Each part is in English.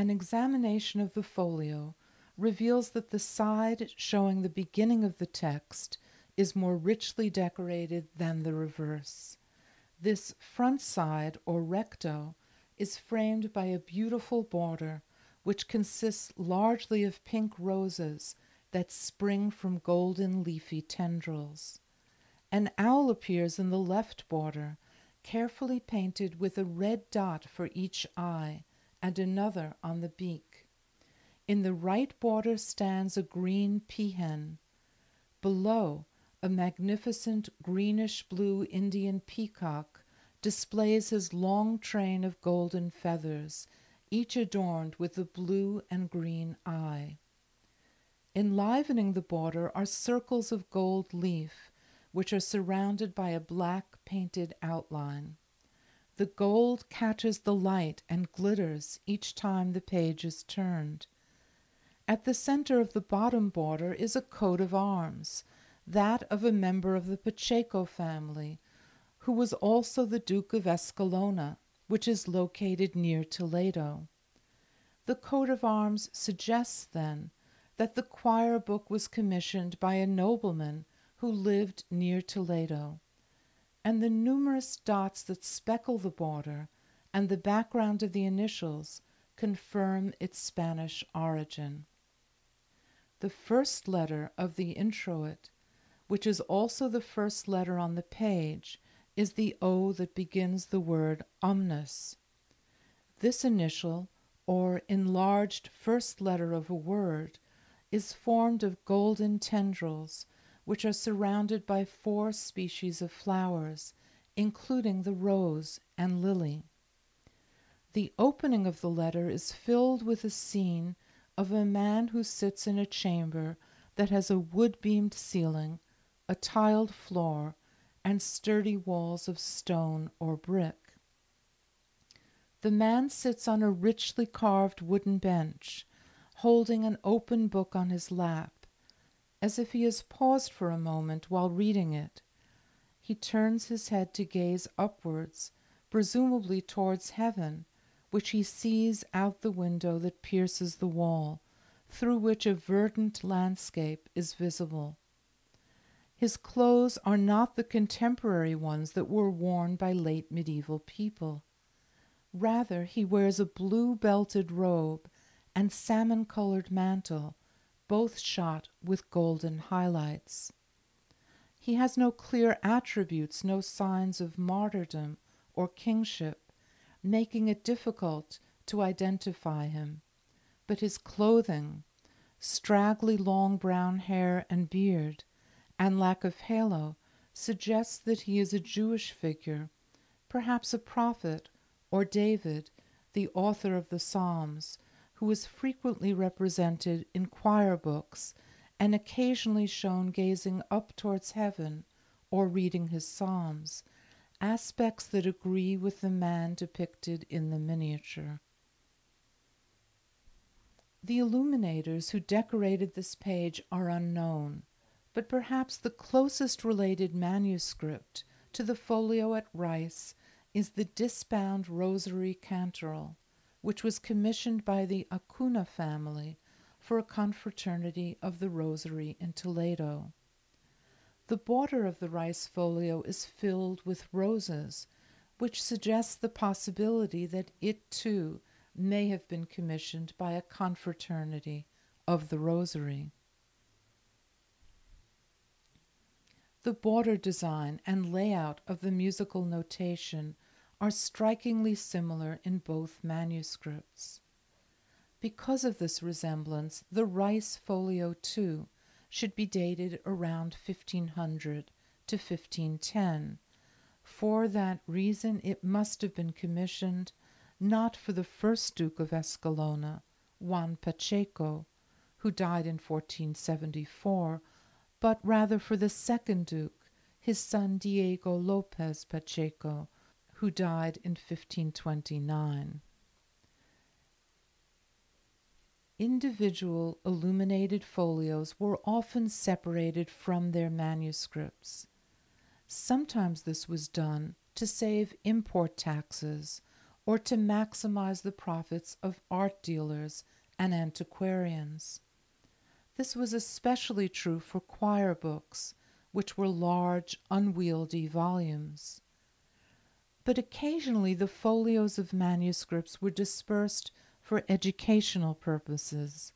an examination of the folio reveals that the side showing the beginning of the text is more richly decorated than the reverse. This front side, or recto, is framed by a beautiful border which consists largely of pink roses that spring from golden leafy tendrils. An owl appears in the left border, carefully painted with a red dot for each eye and another on the beak. In the right border stands a green peahen. Below, a magnificent greenish-blue Indian peacock displays his long train of golden feathers, each adorned with a blue and green eye. Enlivening the border are circles of gold leaf, which are surrounded by a black painted outline. The gold catches the light and glitters each time the page is turned. At the center of the bottom border is a coat of arms, that of a member of the Pacheco family, who was also the Duke of Escalona, which is located near Toledo. The coat of arms suggests, then, that the choir book was commissioned by a nobleman who lived near Toledo, and the numerous dots that speckle the border and the background of the initials confirm its Spanish origin. The first letter of the introit, which is also the first letter on the page, is the O that begins the word omnis. This initial, or enlarged first letter of a word, is formed of golden tendrils, which are surrounded by 4 species of flowers, including the rose and lily. The opening of the letter is filled with a scene of a man who sits in a chamber that has a wood-beamed ceiling, a tiled floor, and sturdy walls of stone or brick. The man sits on a richly carved wooden bench, holding an open book on his lap, as if he has paused for a moment while reading it. He turns his head to gaze upwards, presumably towards heaven, which he sees out the window that pierces the wall, through which a verdant landscape is visible. His clothes are not the contemporary ones that were worn by late medieval people. Rather, he wears a blue-belted robe and salmon-colored mantle, both shot with golden highlights. He has no clear attributes, no signs of martyrdom or kingship, making it difficult to identify him. But his clothing, straggly long brown hair and beard, and lack of halo suggests that he is a Jewish figure, perhaps a prophet or David, the author of the Psalms, who is frequently represented in choir books and occasionally shown gazing up towards heaven or reading his psalms, aspects that agree with the man depicted in the miniature. The illuminators who decorated this page are unknown, but perhaps the closest related manuscript to the folio at Rice is the disbound Rosary Cantoral, which was commissioned by the Acuna family for a confraternity of the Rosary in Toledo. The border of the Rice folio is filled with roses, which suggests the possibility that it too may have been commissioned by a confraternity of the Rosary. The border design and layout of the musical notation are strikingly similar in both manuscripts. Because of this resemblance, the Rice folio too should be dated around 1500 to 1510. For that reason, it must have been commissioned not for the first Duke of Escalona, Juan Pacheco, who died in 1474, but rather for the second Duke, his son Diego López Pacheco, who died in 1529. Individual illuminated folios were often separated from their manuscripts. Sometimes this was done to save import taxes or to maximize the profits of art dealers and antiquarians. This was especially true for choir books, which were large, unwieldy volumes. But occasionally the folios of manuscripts were dispersed for educational purposes.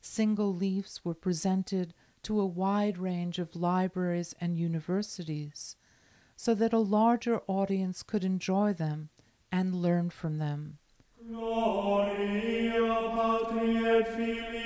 Single leaves were presented to a wide range of libraries and universities, so that a larger audience could enjoy them and learn from them. Gloria Patri et Filii